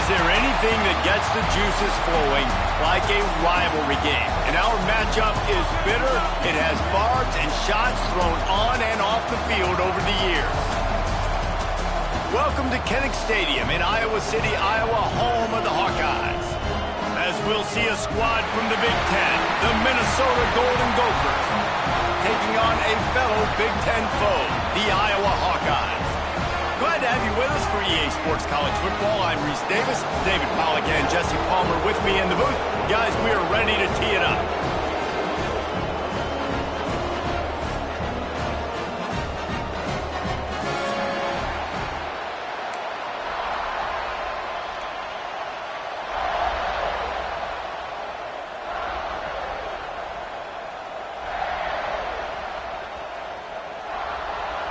Is there anything that gets the juices flowing like a rivalry game? And our matchup is bitter. It has barbs and shots thrown on and off the field over the years. Welcome to Kinnick Stadium in Iowa City, Iowa, home of the Hawkeyes. As we'll see a squad from the Big Ten, the Minnesota Golden Gophers, taking on a fellow Big Ten foe, the Iowa Hawkeyes. Glad to have you with us for EA Sports College Football. I'm Reese Davis, David Pollack and Jesse Palmer with me in the booth. Guys, we are ready to tee it up.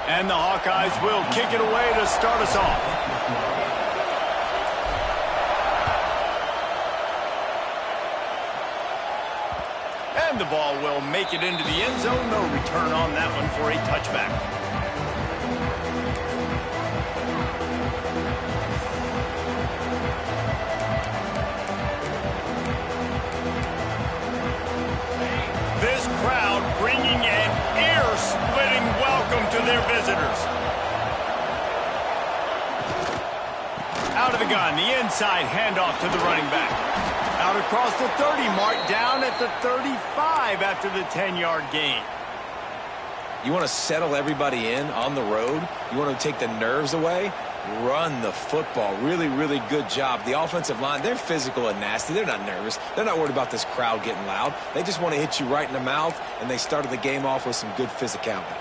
And the Hawkeyes will kick it away to start us off. And the ball will make it into the end zone. No return on that one for a touchback. This crowd bringing an ear-splitting welcome to their visitors. Out of the gun, the inside handoff to the running back. Out across the 30 mark, down at the 35 after the 10-yard gain. You want to settle everybody in on the road? You want to take the nerves away? Run the football. Really, really good job. The offensive line, they're physical and nasty. They're not nervous. They're not worried about this crowd getting loud. They just want to hit you right in the mouth, and they started the game off with some good physicality.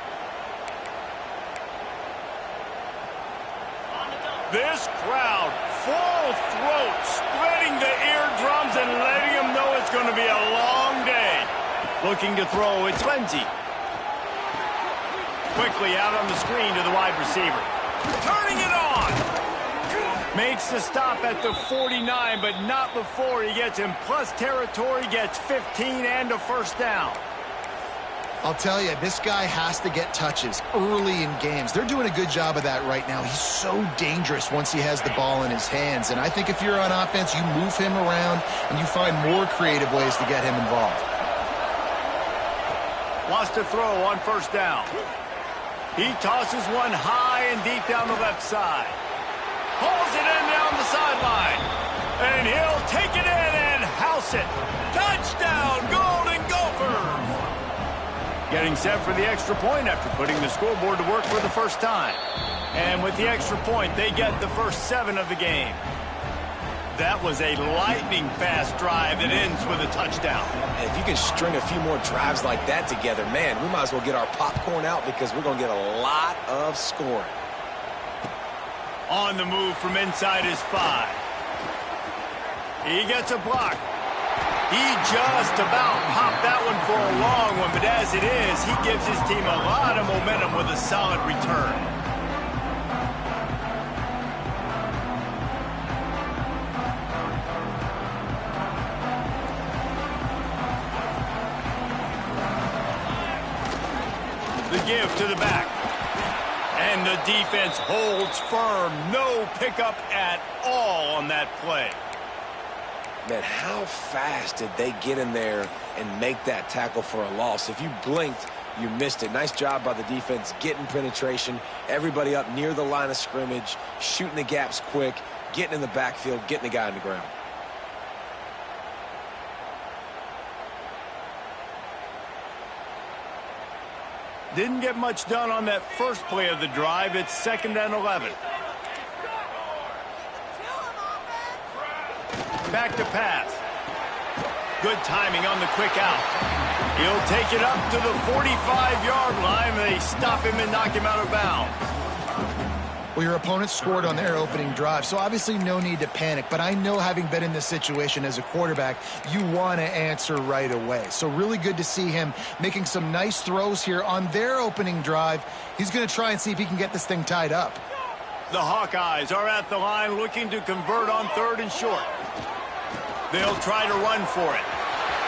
This crowd, full throat, spreading the eardrums and letting them know it's going to be a long day. Looking to throw, it's Lindsey. Quickly out on the screen to the wide receiver. Turning it on. Makes the stop at the 49, but not before he gets in plus territory, gets 15 and a first down. I'll tell you, this guy has to get touches early in games. They're doing a good job of that right now. He's so dangerous once he has the ball in his hands. And I think if you're on offense, you move him around and you find more creative ways to get him involved. Wants to throw on first down. He tosses one high and deep down the left side. Pulls it in down the sideline. And he'll take it in and house it. Touchdown, Golden Gophers! Getting set for the extra point after putting the scoreboard to work for the first time. And with the extra point, they get the first 7 of the game. That was a lightning-fast drive that ends with a touchdown. And if you can string a few more drives like that together, man, we might as well get our popcorn out because we're going to get a lot of scoring. On the move from inside his 5. He gets a block. He just about popped that one for a long one, but as it is, he gives his team a lot of momentum with a solid return. The give to the back. And the defense holds firm. No pickup at all on that play. Man, how fast did they get in there and make that tackle for a loss? If you blinked, you missed it. Nice job by the defense getting penetration. Everybody up near the line of scrimmage, shooting the gaps quick, getting in the backfield, getting the guy on the ground. Didn't get much done on that first play of the drive. It's 2nd and 11. Back to pass. Good timing on the quick out. He'll take it up to the 45-yard line. They stop him and knock him out of bounds. Well, your opponent scored on their opening drive, so obviously no need to panic. But I know, having been in this situation as a quarterback, you want to answer right away. So really good to see him making some nice throws here on their opening drive. He's going to try and see if he can get this thing tied up. The Hawkeyes are at the line looking to convert on 3rd and short. They'll try to run for it.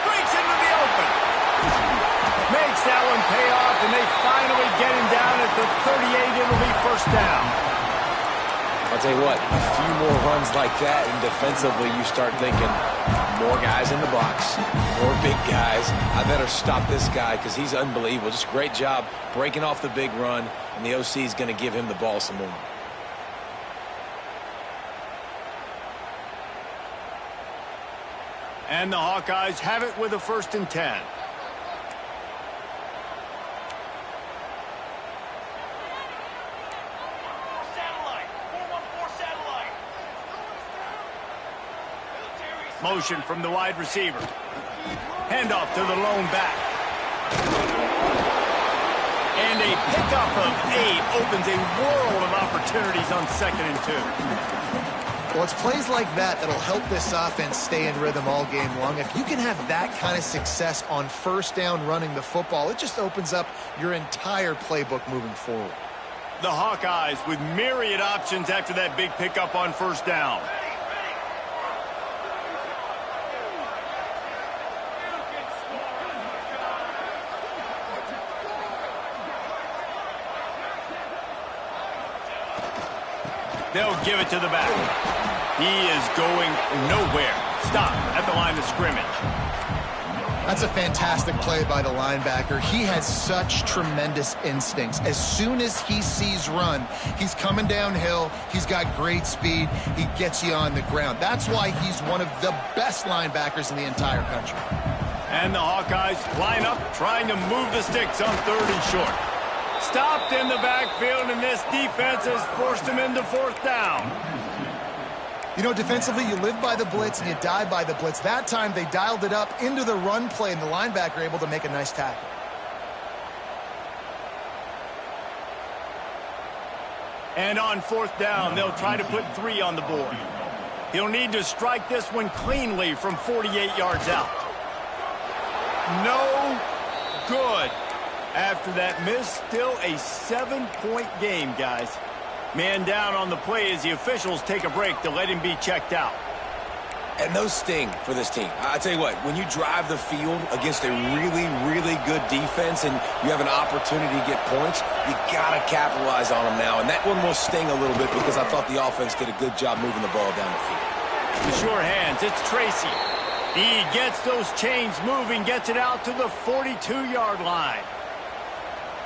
Breaks into the open. Makes that one pay off, and they finally get him down at the 38. It'll be first down. I'll tell you what, a few more runs like that, and defensively you start thinking, more guys in the box, more big guys. I better stop this guy because he's unbelievable. Just a great job breaking off the big run, and the OC is going to give him the ball some more. And the Hawkeyes have it with a 1st and 10. Motion from the wide receiver. Handoff to the lone back. And a pickup of 8 opens a world of opportunities on 2nd and 2. Well, it's plays like that that'll help this offense stay in rhythm all game long. If you can have that kind of success on 1st down running the football, it just opens up your entire playbook moving forward. The Hawkeyes with myriad options after that big pickup on 1st down. They'll give it to the back. He is going nowhere. Stop at the line of scrimmage. That's a fantastic play by the linebacker. He has such tremendous instincts. As soon as he sees run, he's coming downhill. He's got great speed. He gets you on the ground. That's why he's one of the best linebackers in the entire country. And the Hawkeyes line up, trying to move the sticks on 3rd and short. Stopped in the backfield, and this defense has forced him into 4th down. You know, defensively, you live by the blitz and you die by the blitz. That time, they dialed it up into the run play, and the linebacker able to make a nice tackle. And on 4th down, they'll try to put 3 on the board. He'll need to strike this one cleanly from 48 yards out. No good. After that miss, still a 7-point game, guys. Man down on the play as the officials take a break to let him be checked out. And those sting for this team. I tell you what, when you drive the field against a really, really good defense and you have an opportunity to get points, you got to capitalize on them now. And that one will sting a little bit because I thought the offense did a good job moving the ball down the field. The sure hands, it's Tracy. He gets those chains moving, gets it out to the 42-yard line.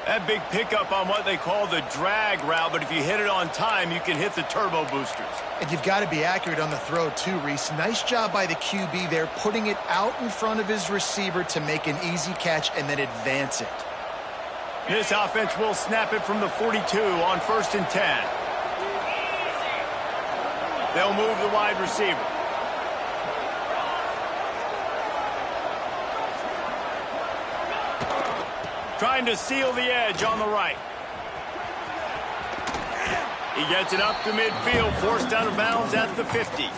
That big pickup on what they call the drag route, but if you hit it on time, you can hit the turbo boosters. And you've got to be accurate on the throw, too, Reese. Nice job by the QB there, putting it out in front of his receiver to make an easy catch and then advance it. This offense will snap it from the 42 on 1st and 10. They'll move the wide receiver. Trying to seal the edge on the right. He gets it up to midfield, forced out of bounds at the 50.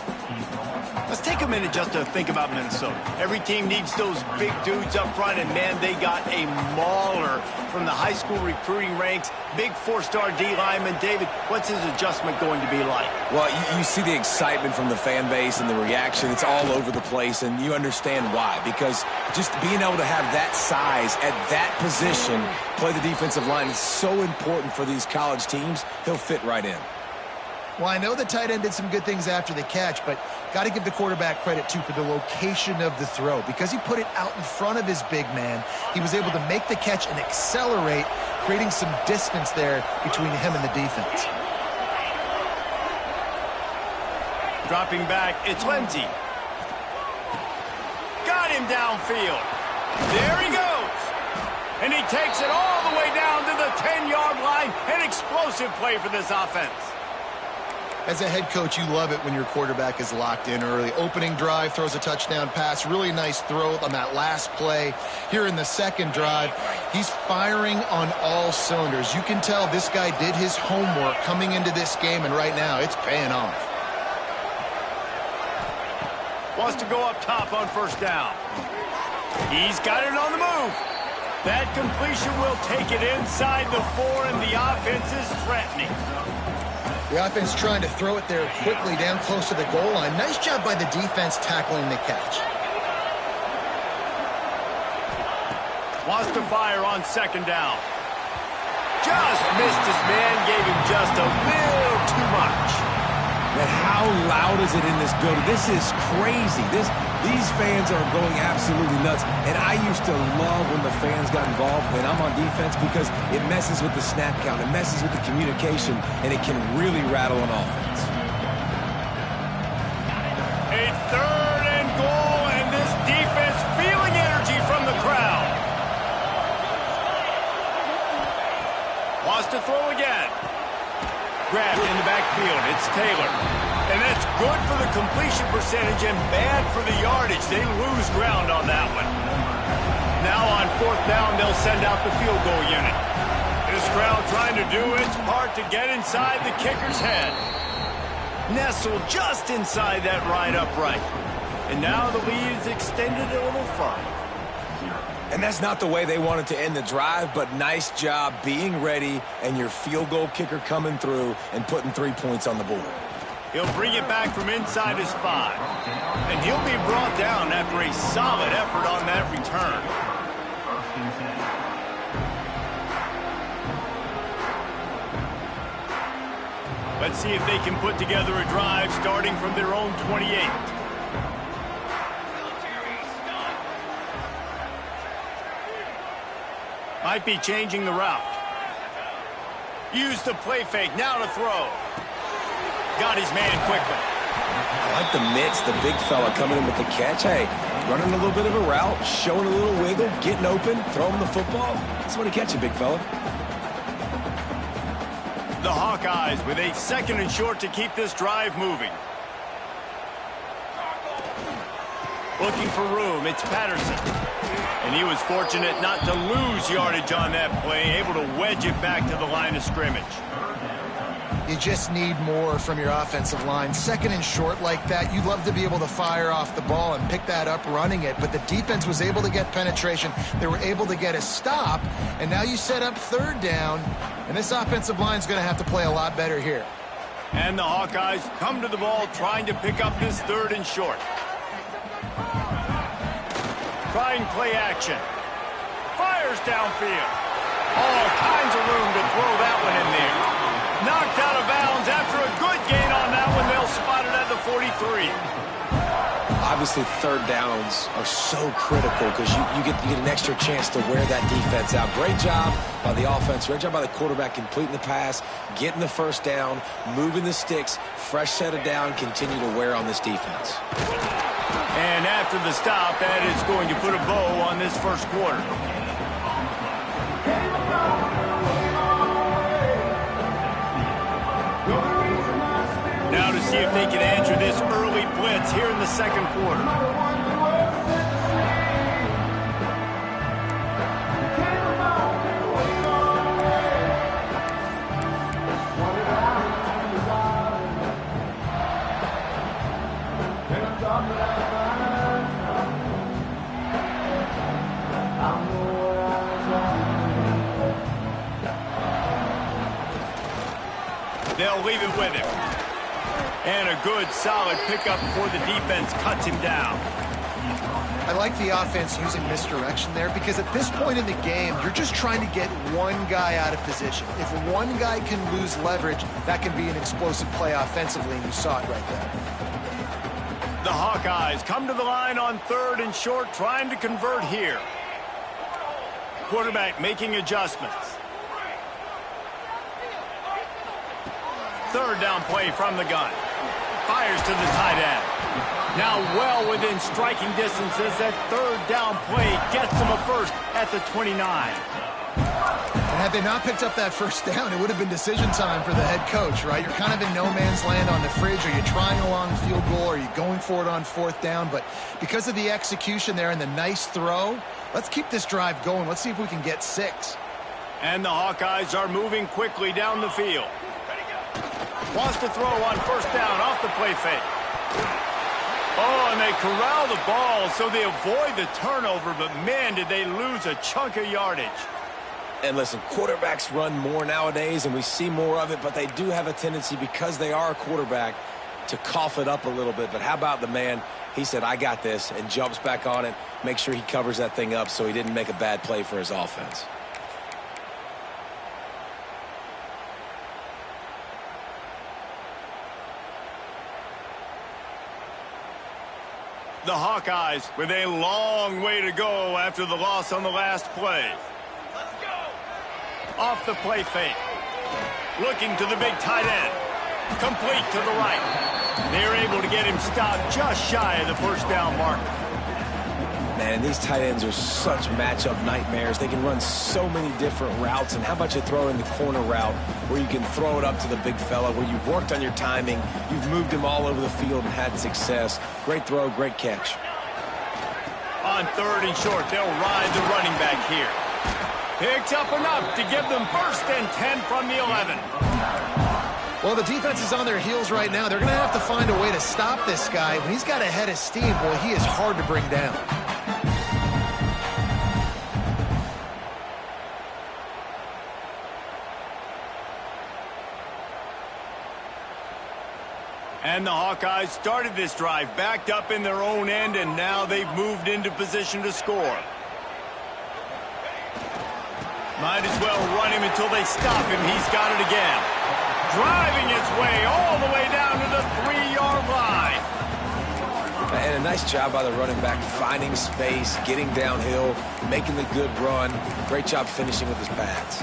Let's take a minute just to think about Minnesota. Every team needs those big dudes up front, and man, they got a mauler from the high school recruiting ranks. Big 4-star D lineman. David, what's his adjustment going to be like? Well, you see the excitement from the fan base and the reaction. It's all over the place, and you understand why. Because just being able to have that size at that position, play the defensive line, is so important for these college teams. He'll fit right in. Well, I know the tight end did some good things after the catch, but got to give the quarterback credit, too, for the location of the throw. Because he put it out in front of his big man, he was able to make the catch and accelerate, creating some distance there between him and the defense. Dropping back, it's Lindsey. Got him downfield. There he goes. And he takes it all the way down to the 10-yard line. An explosive play for this offense. As a head coach, you love it when your quarterback is locked in early. Opening drive, throws a touchdown pass. Really nice throw on that last play. Here in the second drive, he's firing on all cylinders. You can tell this guy did his homework coming into this game, and right now it's paying off. Wants to go up top on 1st down. He's got it on the move. That completion will take it inside the 4, and the offense is threatening. The offense trying to throw it there quickly down close to the goal line. Nice job by the defense tackling the catch. Wants to fire on 2nd down. Just missed his man, gave him just a little too much. Man, how loud is it in this building? This is crazy. These fans are going absolutely nuts. And I used to love when the fans got involved when I'm on defense because it messes with the snap count, it messes with the communication, and it can really rattle an offense. A third and goal, and this defense feeling energy from the crowd. Wants to throw again. Grabbed in the backfield. It's Taylor. And that's good for the completion percentage and bad for the yardage. They lose ground on that one. Now on fourth down, they'll send out the field goal unit. This crowd trying to do its part to get inside the kicker's head. Nestled just inside that right upright. And now the lead is extended a little further. And that's not the way they wanted to end the drive, but nice job being ready and your field goal kicker coming through and putting 3 points on the board. He'll bring it back from inside his 5. And he'll be brought down after a solid effort on that return. Let's see if they can put together a drive starting from their own 28. Might be changing the route. Use the play fake, now to throw. Got his man quickly. I like the mitts, the big fella coming in with the catch. Hey, running a little bit of a route, showing a little wiggle, getting open, throwing the football. That's when he catch you, big fella. The Hawkeyes with a 2nd and short to keep this drive moving. Looking for room, it's Patterson. And he was fortunate not to lose yardage on that play, able to wedge it back to the line of scrimmage. You just need more from your offensive line. 2nd and short like that, you'd love to be able to fire off the ball and pick that up running it, but the defense was able to get penetration. They were able to get a stop, and now you set up 3rd down, and this offensive line is going to have to play a lot better here. And the Hawkeyes come to the ball trying to pick up this 3rd and short. Trying play action. Fires downfield. All kinds of room to throw that one in there. Knocked out of bounds after a good gain on that one. They'll spot it at the 43. Obviously, 3rd downs are so critical because you get an extra chance to wear that defense out. Great job by the offense. Great job by the quarterback completing the pass, getting the 1st down, moving the sticks, fresh set of down, continue to wear on this defense. And after the stop, that is going to put a bow on this 1st quarter. Now to see if they can answer this early blitz here in the 2nd quarter. They'll leave it with him. And a good, solid pickup before the defense cuts him down. I like the offense using misdirection there because at this point in the game, you're just trying to get one guy out of position. If one guy can lose leverage, that can be an explosive play offensively, and you saw it right there. The Hawkeyes come to the line on 3rd and short, trying to convert here. Quarterback making adjustments. 3rd down play from the gun. Fires to the tight end. Now well within striking distance as that 3rd down play gets him a 1st at the 29. And had they not picked up that 1st down, it would have been decision time for the head coach, right? You're kind of in no man's land on the fridge. Are you trying a long field goal? Are you going for it on 4th down? But because of the execution there and the nice throw, let's keep this drive going. Let's see if we can get 6. And the Hawkeyes are moving quickly down the field. Wants to throw on 1st down off the play fake. Oh, and they corral the ball so they avoid the turnover, but man, did they lose a chunk of yardage. And listen, quarterbacks run more nowadays, and we see more of it, but they do have a tendency, because they are a quarterback, to cough it up a little bit. But how about the man? He said, I got this, and jumps back on it, make sure he covers that thing up so he didn't make a bad play for his offense. The Hawkeyes with a long way to go after the loss on the last play. Let's go. Off the play fake. Looking to the big tight end. Complete to the right. They're able to get him stopped just shy of the first down marker. Man, these tight ends are such matchup nightmares. They can run so many different routes. And how about you throw in the corner route where you can throw it up to the big fella, where you've worked on your timing, you've moved him all over the field and had success. Great throw, great catch. On 3rd and short, they'll ride the running back here. Picks up enough to give them 1st and 10 from the 11. Well, the defense is on their heels right now. They're going to have to find a way to stop this guy. When he's got a head of steam, boy, he is hard to bring down. And the Hawkeyes started this drive backed up in their own end, and now they've moved into position to score. Might as well run him until they stop him. He's got it again. Driving his way all the way down to the 3-yard line. And a nice job by the running back, finding space, getting downhill, making the good run. Great job finishing with his pads.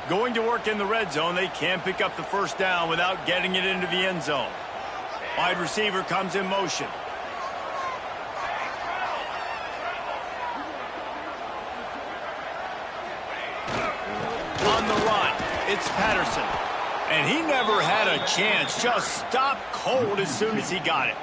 Going to work in the red zone, they can't pick up the first down without getting it into the end zone. Wide receiver comes in motion. On the run, it's Patterson. And he never had a chance, just stopped cold as soon as he got it.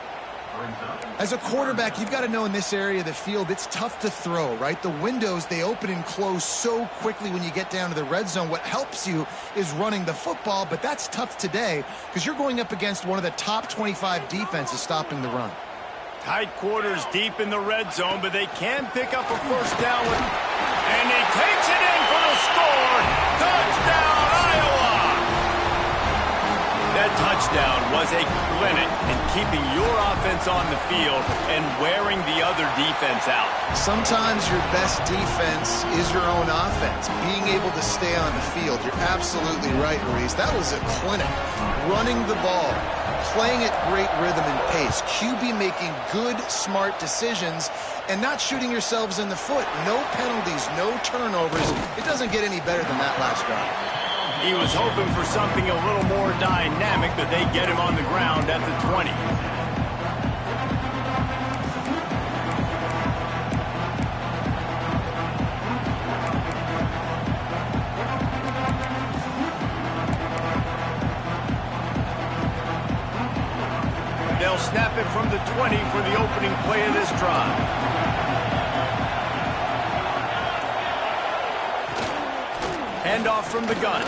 As a quarterback, you've got to know in this area of the field, it's tough to throw, right? The windows, they open and close so quickly when you get down to the red zone. What helps you is running the football, but that's tough today because you're going up against one of the top 25 defenses stopping the run. Tight quarters deep in the red zone, but they can pick up a first down. And he takes it in for the score. Touchdown, Iowa! That touchdown was a clinic in keeping your offense on the field and wearing the other defense out. Sometimes your best defense is your own offense, being able to stay on the field. You're absolutely right, Reese. That was a clinic. Running the ball, playing at great rhythm and pace. QB making good, smart decisions and not shooting yourselves in the foot. No penalties, no turnovers. It doesn't get any better than that last drive. He was hoping for something a little more dynamic, but they get him on the ground at the 20. They'll snap it from the 20 for the opening play of this drive. Handoff from the gun.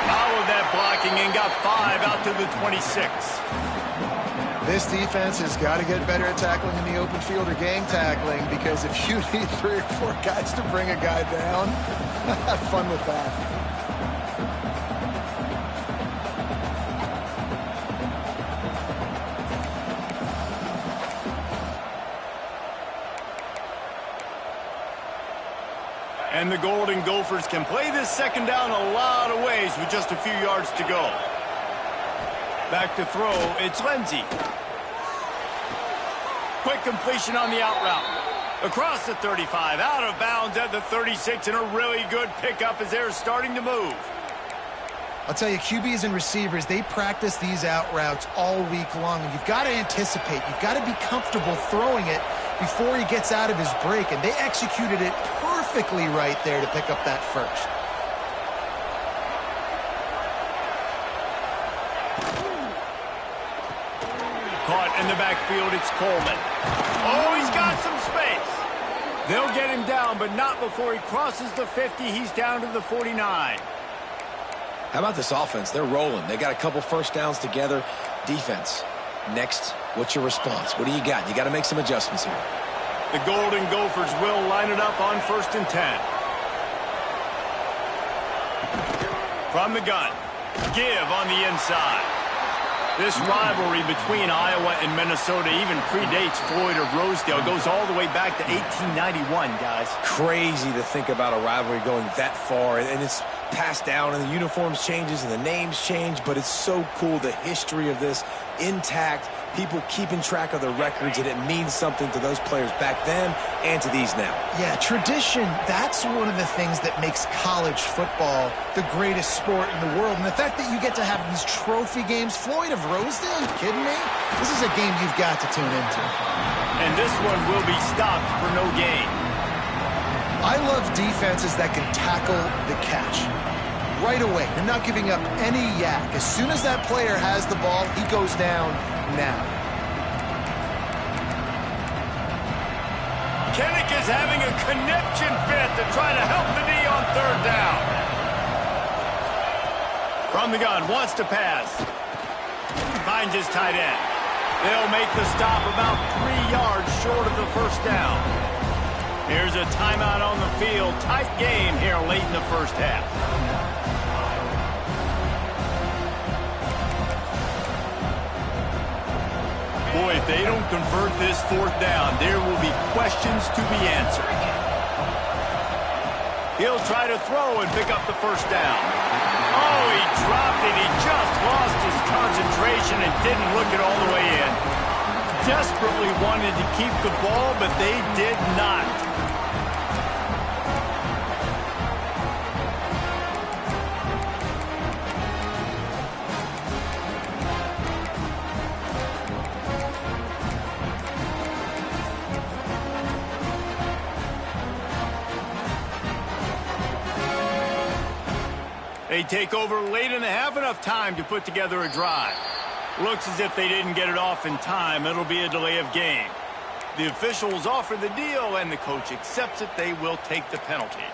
Followed that blocking and got 5 out to the 26. This defense has got to get better at tackling in the open field or gang tackling, because if you need 3 or 4 guys to bring a guy down, have fun with that. And the Golden Gophers can play this second down a lot of ways with just a few yards to go. Back to throw, it's Lindsey. Quick completion on the out route. Across the 35, out of bounds at the 36, and a really good pickup as they're starting to move. I'll tell you, QBs and receivers, they practice these out routes all week long. And you've got to anticipate. You've got to be comfortable throwing it before he gets out of his break. And they executed it perfectly right there to pick up that first. Caught in the backfield, it's Coleman. Oh, he's got some space. They'll get him down, but not before he crosses the 50. He's down to the 49. How about this offense? They're rolling. They got a couple first downs together. Defense. Next, what's your response? What do you got? You got to make some adjustments here. The Golden Gophers will line it up on 1st and 10. From the gun. Give on the inside. This rivalry between Iowa and Minnesota even predates Floyd of Rosedale. It goes all the way back to 1891, guys. Crazy to think about a rivalry going that far, and it's passed down, and the uniforms changes and the names change, but it's so cool, the history of this intact, people keeping track of the records, and it means something to those players back then and to these now. Yeah, tradition, that's one of the things that makes college football the greatest sport in the world. And the fact that you get to have these trophy games, Floyd of Rosedale, you kidding me? This is a game you've got to tune into. And this one will be stopped for no gain. I love defenses that can tackle the catch right away. They're not giving up any yak. As soon as that player has the ball, he goes down now. Kinnick is having a conniption fit to try to help the D on third down. From the gun, wants to pass. Finds his tight end. They'll make the stop about 3 yards short of the first down. Here's a timeout on the field. Tight game here late in the first half. Boy, if they don't convert this fourth down, there will be questions to be answered. He'll try to throw and pick up the first down. Oh, he dropped it. He just lost his concentration and didn't look it all the way in. Desperately wanted to keep the ball, but they did not. They take over late in the half, enough time to put together a drive. Looks as if they didn't get it off in time. It'll be a delay of game. The officials offer the deal, and the coach accepts it. They will take the penalty.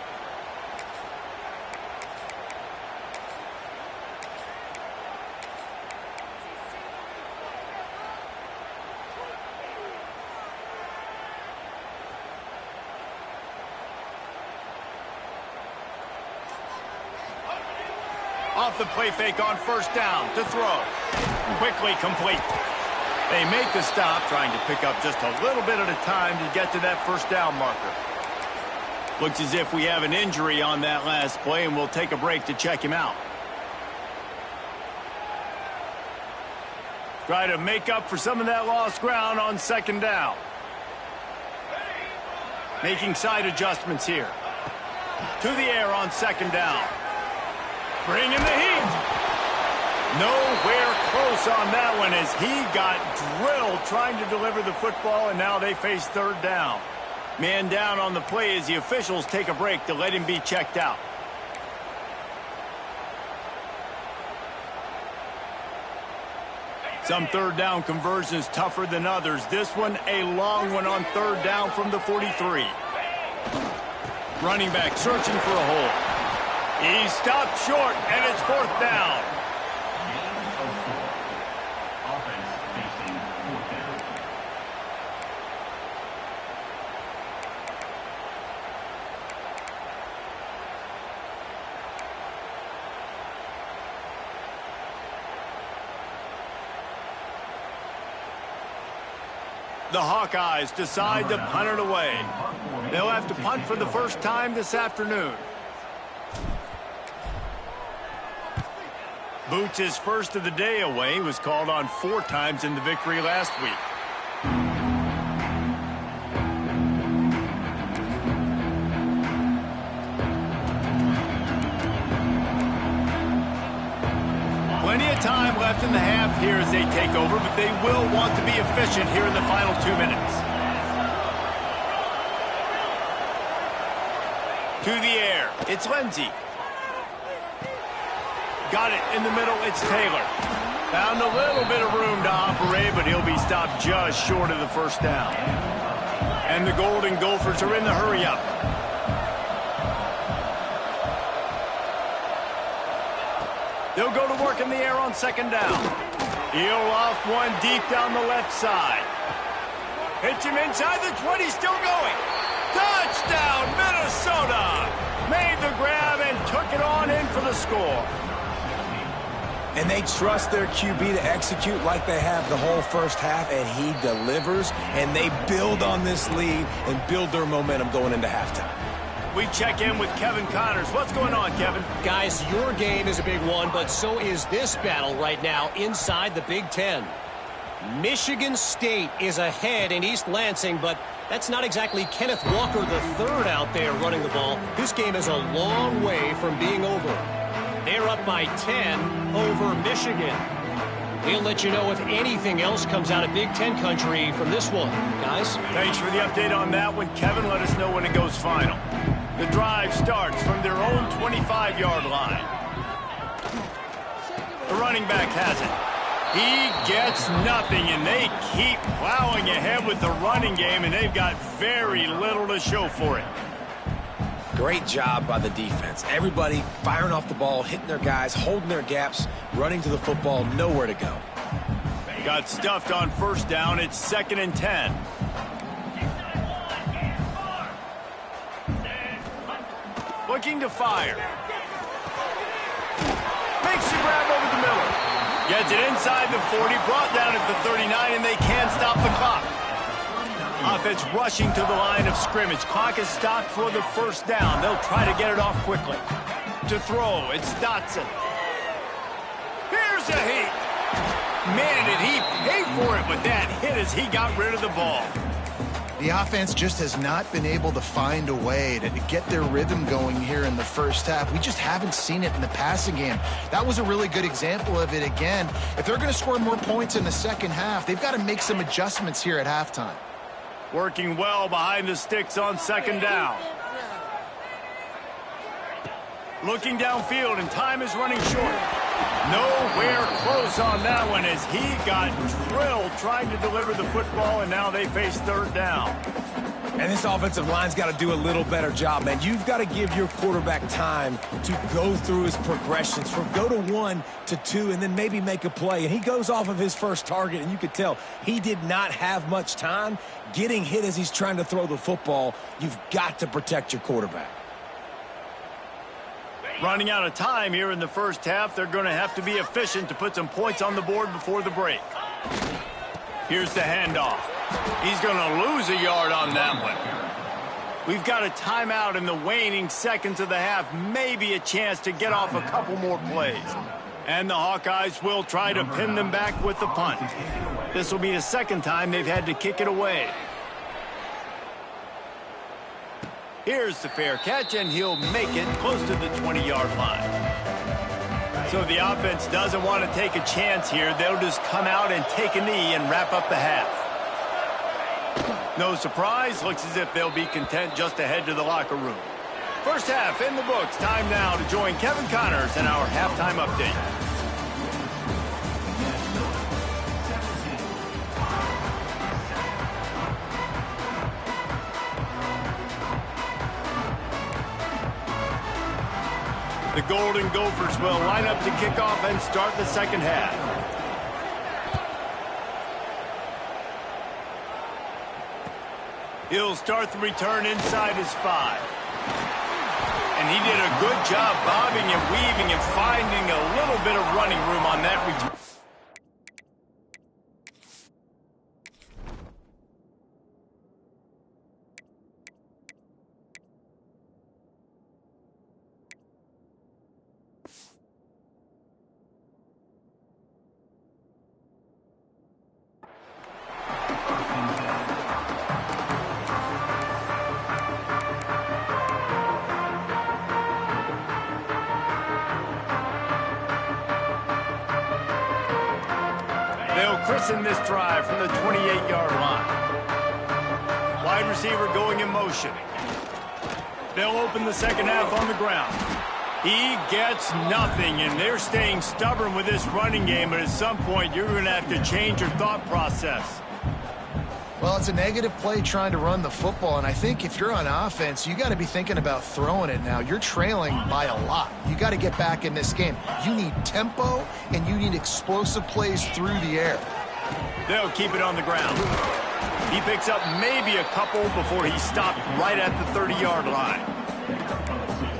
Off the play fake on first down to throw. Quickly complete. They make the stop, trying to pick up just a little bit at a time to get to that first down marker. Looks as if we have an injury on that last play, and we'll take a break to check him out. Try to make up for some of that lost ground on second down. Making side adjustments here. To the air on second down. Bringing the heat. Nowhere close on that one as he got drilled trying to deliver the football, and now they face third down. Man down on the play as the officials take a break to let him be checked out. Some third down conversions tougher than others. This one a long one on third down from the 43. Running back searching for a hole. He stopped short, and it's fourth down. The Hawkeyes decide to punt it away. They'll have to punt for the first time this afternoon. Boots' first of the day away was called on 4 times in the victory last week. Plenty of time left in the half here as they take over, but they will want to be efficient here in the final 2 minutes. To the air, it's Lindsey. Got it in the middle, it's Taylor. Found a little bit of room to operate, but he'll be stopped just short of the first down. And the Golden Gophers are in the hurry-up. They'll go to work in the air on second down. He'll loft one deep down the left side. Hits him inside the 20, still going. Touchdown, Minnesota! Made the grab and took it on in for the score. And they trust their QB to execute like they have the whole first half, and he delivers, and they build on this lead and build their momentum going into halftime. We check in with Kevin Connors. What's going on, Kevin? Guys, your game is a big one, but so is this battle right now inside the Big Ten. Michigan State is ahead in East Lansing, but that's not exactly Kenneth Walker III out there running the ball. This game is a long way from being over. They're up by 10 over Michigan. We'll let you know if anything else comes out of Big Ten country from this one, guys. Thanks for the update on that one, Kevin. Let us know when it goes final. The drive starts from their own 25-yard line. The running back has it. He gets nothing, and they keep plowing ahead with the running game, and they've got very little to show for it. Great job by the defense. Everybody firing off the ball, hitting their guys, holding their gaps, running to the football, nowhere to go. Got stuffed on first down. It's 2nd and 10. Looking to fire. Makes the grab over the middle. Gets it inside the 40, brought down at the 39, and they can't stop the clock. Offense rushing to the line of scrimmage. Clock is stopped for the first down. They'll try to get it off quickly. To throw, it's Dotson. Here's a heat. Man, did he pay for it with that hit as he got rid of the ball. The offense just has not been able to find a way to get their rhythm going here in the first half. We just haven't seen it in the passing game. That was a really good example of it again. If they're going to score more points in the second half, they've got to make some adjustments here at halftime. Working well behind the sticks on 2nd down. Looking downfield, and time is running short. Nowhere close on that one as he got drilled trying to deliver the football, and now they face 3rd down. And this offensive line's got to do a little better job, man. You've got to give your quarterback time to go through his progressions from go to 1 to 2 and then maybe make a play. And he goes off of his first target, and you could tell he did not have much time getting hit as he's trying to throw the football. You've got to protect your quarterback. Running out of time here in the first half. They're going to have to be efficient to put some points on the board before the break. Here's the handoff. He's going to lose a yard on that one. We've got a timeout in the waning seconds of the half. Maybe a chance to get off a couple more plays. And the Hawkeyes will try to pin them back with the punt. This will be the second time they've had to kick it away. Here's the fair catch, and he'll make it close to the 20-yard line. So the offense doesn't want to take a chance here. They'll just come out and take a knee and wrap up the half. No surprise. Looks as if they'll be content just to head to the locker room. First half in the books. Time now to join Kevin Connors in our halftime update. The Golden Gophers will line up to kick off and start the second half. He'll start the return inside his 5. And he did a good job bobbing and weaving and finding a little bit of running room on that return. They'll christen this drive from the 28-yard line. Wide receiver going in motion. They'll open the second half on the ground. He gets nothing, and they're staying stubborn with this running game, but at some point you're going to have to change your thought process. Well, it's a negative play trying to run the football, and I think if you're on offense, you got to be thinking about throwing it now. You're trailing by a lot. You got to get back in this game. You need tempo, and you need explosive plays through the air. They'll keep it on the ground. He picks up maybe a couple before he's stopped right at the 30-yard line.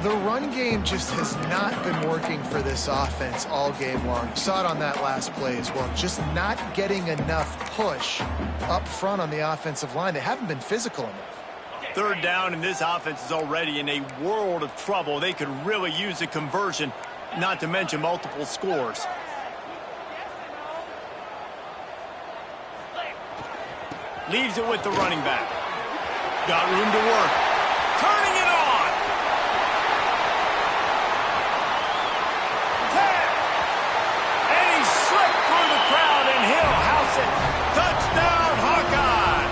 The run game just has not been working for this offense all game long. You saw it on that last play as well. Just not getting enough push up front on the offensive line. They haven't been physical enough. Third down, and this offense is already in a world of trouble. They could really use a conversion, not to mention multiple scores. Leaves it with the running back. Got room to work. Turning it on. 10. And he slipped through the crowd, and he'll house it. Touchdown, Hawkeye.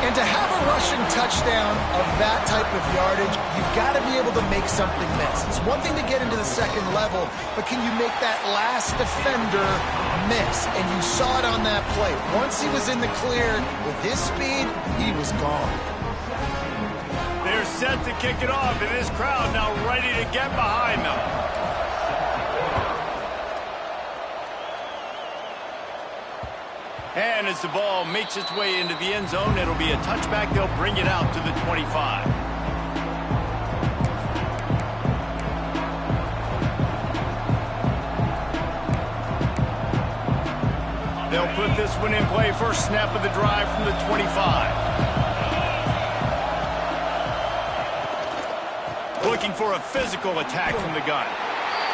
And to have a rushing touchdown of that type of yardage, you've got to be able to make something miss. It's one thing to get into the second level, but can you make that last defender miss? And you saw it on that play. Once he was in the clear with his speed, he was gone. They're set to kick it off, and this crowd now ready to get behind them. And as the ball makes its way into the end zone, it'll be a touchback. They'll bring it out to the 25. They'll put this one in play. First snap of the drive from the 25. Looking for a physical attack from the gun.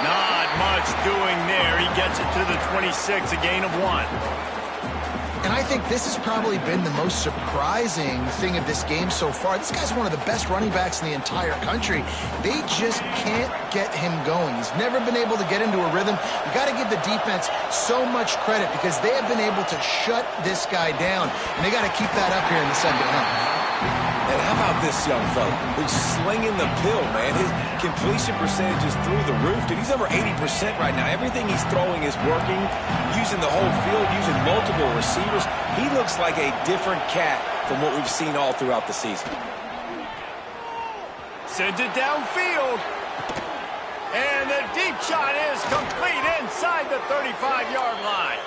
Not much doing there. He gets it to the 26, a gain of 1. And I think this has probably been the most surprising thing of this game so far. This guy's one of the best running backs in the entire country. They just can't get him going. He's never been able to get into a rhythm. You got to give the defense so much credit because they have been able to shut this guy down. And they got to keep that up here in the second half. And how about this young fella who's slinging the pill, man? His completion percentage is through the roof. Dude, he's over 80% right now. Everything he's throwing is working, using the whole field, using multiple receivers. He looks like a different cat from what we've seen all throughout the season. Sends it downfield. And the deep shot is complete inside the 35-yard line.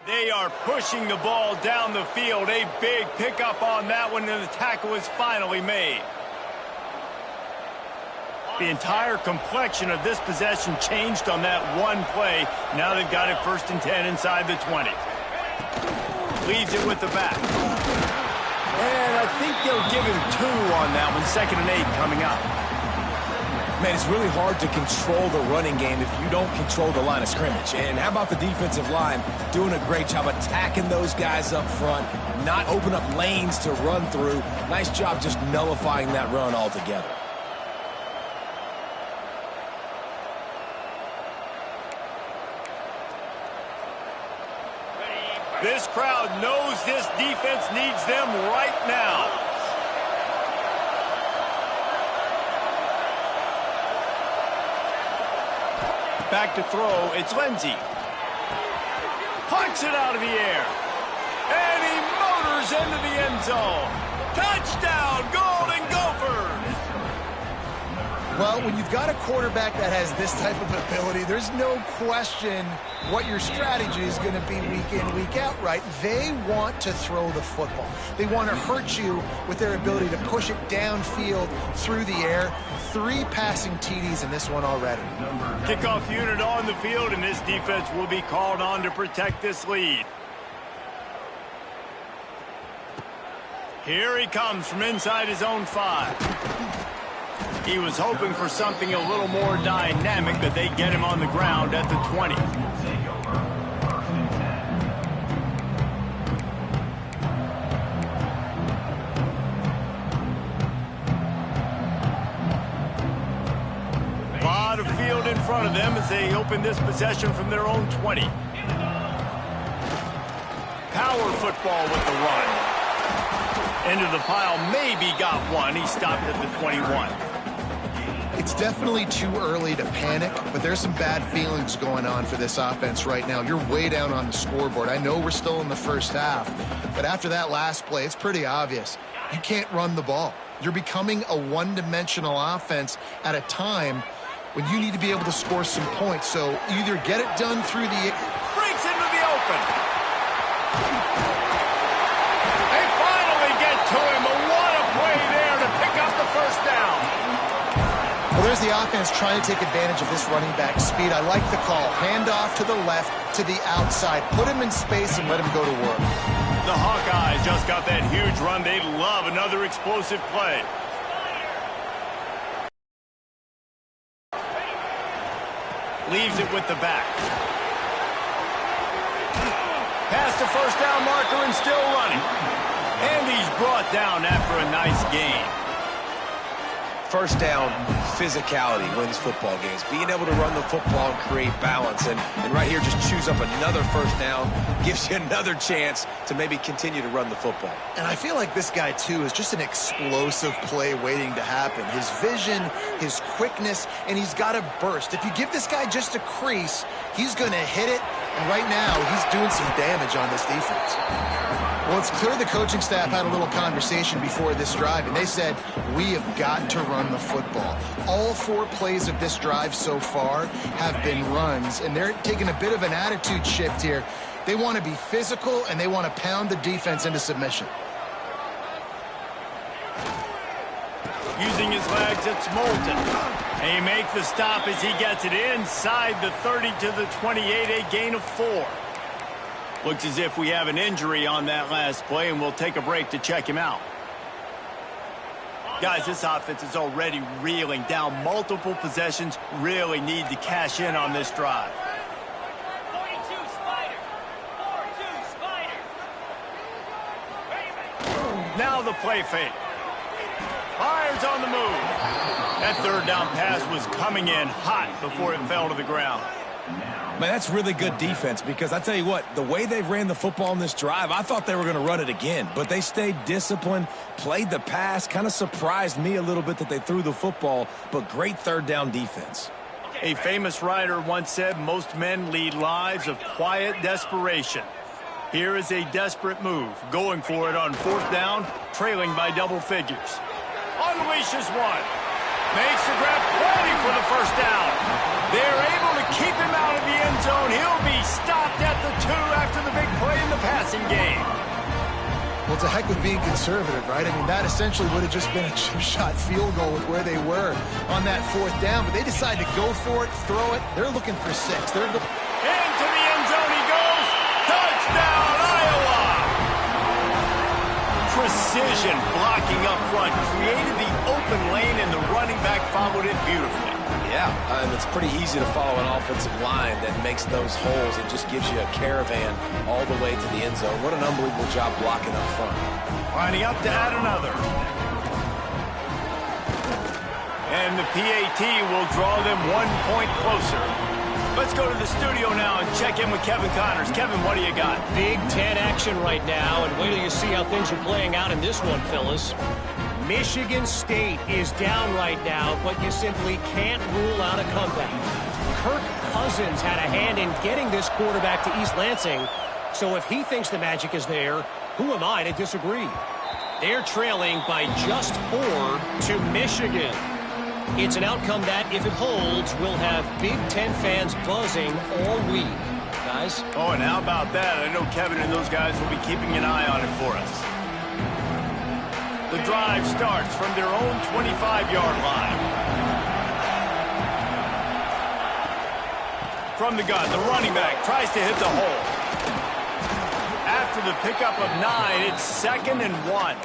They are pushing the ball down the field. A big pickup on that one, and the tackle is finally made. The entire complexion of this possession changed on that one play. Now they've got it 1st and 10 inside the 20. Leaves it with the back. And I think they'll give him 2 on that one. 2nd and 8 coming up. Man, it's really hard to control the running game if you don't control the line of scrimmage. And how about the defensive line doing a great job attacking those guys up front, not open up lanes to run through. Nice job just nullifying that run altogether. This crowd knows this defense needs them right now. Back to throw, it's Lindsey. Punts it out of the air. And he motors into the end zone. Touchdown, Golden Gophers! Well, when you've got a quarterback that has this type of ability, there's no question what your strategy is going to be week in, week out, right? They want to throw the football. They want to hurt you with their ability to push it downfield through the air. 3 passing TDs in this one already. Kickoff unit on the field, and this defense will be called on to protect this lead. Here he comes from inside his own 5. He was hoping for something a little more dynamic, but they get him on the ground at the 20. A lot of field in front of them as they open this possession from their own 20. Power football with the run. Into the pile, maybe got one. He stopped at the 21. It's definitely too early to panic, but there's some bad feelings going on for this offense right now. You're way down on the scoreboard. I know we're still in the first half, but after that last play, it's pretty obvious. You can't run the ball. You're becoming a one-dimensional offense at a time when you need to be able to score some points. So either get it done through the... Breaks into the open. They finally get to him, but what a play there to pick up the first down. Well, there's the offense trying to take advantage of this running back speed. I like the call. Hand off to the left, to the outside. Put him in space and let him go to work. The Hawkeyes just got that huge run. They'd love another explosive play. Leaves it with the back. Past the first down marker and still running. And he's brought down after a nice gain. First down, physicality wins football games. Being able to run the football and create balance. And right here, just choose up another first down. Gives you another chance to maybe continue to run the football. And I feel like this guy, too, is just an explosive play waiting to happen. His vision, his quickness, and he's got a burst. If you give this guy just a crease, he's going to hit it. And right now, he's doing some damage on this defense. Well, it's clear the coaching staff had a little conversation before this drive, and they said, we have got to run the football. All 4 plays of this drive so far have been runs, and they're taking a bit of an attitude shift here. They want to be physical, and they want to pound the defense into submission. Using his legs, it's Moulton. And he makes the stop as he gets it inside the 30 to the 28, a gain of 4. Looks as if we have an injury on that last play, and we'll take a break to check him out. Guys, this offense is already reeling down multiple possessions. Really need to cash in on this drive. 42 Spider. 4-2 Spider. Now the play fake. Fires on the move. That third down pass was coming in hot before it fell to the ground. Man, that's really good defense because I tell you what, the way they ran the football in this drive, I thought they were going to run it again, but they stayed disciplined, played the pass, kind of surprised me a little bit that they threw the football, but great third down defense. A famous writer once said, most men lead lives of quiet desperation. Here is a desperate move, going for it on 4th down, trailing by double figures. Unleashes one. Makes the grab, plenty for the first down. They're able to keep him out of the end zone. He'll be stopped at the 2 after the big play in the passing game. Well, it's a heck of being conservative, right? I mean, that essentially would have just been a chip-shot field goal with where they were on that 4th down, but they decide to go for it, throw it. They're looking for 6. Into the end zone he goes. Touchdown, Iowa! Precision blocking up front created the open lane, and the running back followed it beautifully. Yeah, and it's pretty easy to follow an offensive line that makes those holes and just gives you a caravan all the way to the end zone. What an unbelievable job blocking up front. Lining up to add another. And the PAT will draw them 1 point closer. Let's go to the studio now and check in with Kevin Connors. Kevin, what do you got? Big Ten action right now, and wait till you see how things are playing out in this one, fellas. Michigan State is down right now, but you simply can't rule out a comeback. Kirk Cousins had a hand in getting this quarterback to East Lansing, so if he thinks the magic is there, who am I to disagree? They're trailing by just 4 to Michigan. It's an outcome that, if it holds, will have Big Ten fans buzzing all week. Guys? Oh, and how about that? I know Kevin and those guys will be keeping an eye on it for us. The drive starts from their own 25-yard line. From the gun, the running back tries to hit the hole. After the pickup of 9, it's 2nd and 1.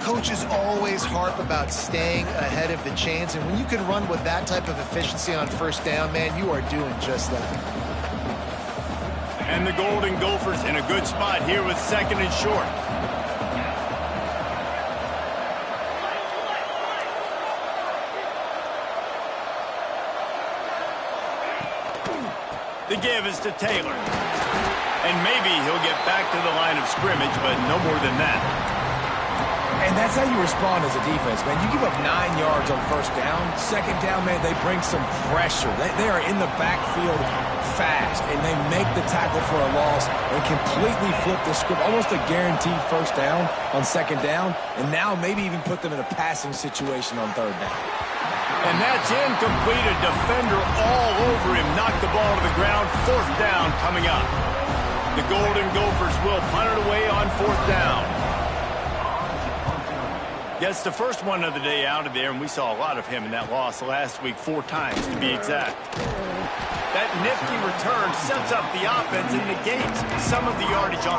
Coaches always harp about staying ahead of the chains, and when you can run with that type of efficiency on 1st down, man, you are doing just that. And the Golden Gophers in a good spot here with 2nd and short. The give is to Taylor. And maybe he'll get back to the line of scrimmage, but no more than that. And that's how you respond as a defense, man. You give up 9 yards on first down. Second down, man, they bring some pressure. They are in the backfield fast, and they make the tackle for a loss and completely flip the script. Almost a guaranteed first down on second down, and now maybe even put them in a passing situation on third down. And that's incomplete. A defender all over him. Knocked the ball to the ground. Fourth down coming up. The Golden Gophers will punt it away on fourth down. That's the first one of the day out of there, and we saw a lot of him in that loss last week, 4 times to be exact. That nifty return sets up the offense and negates some of the yardage on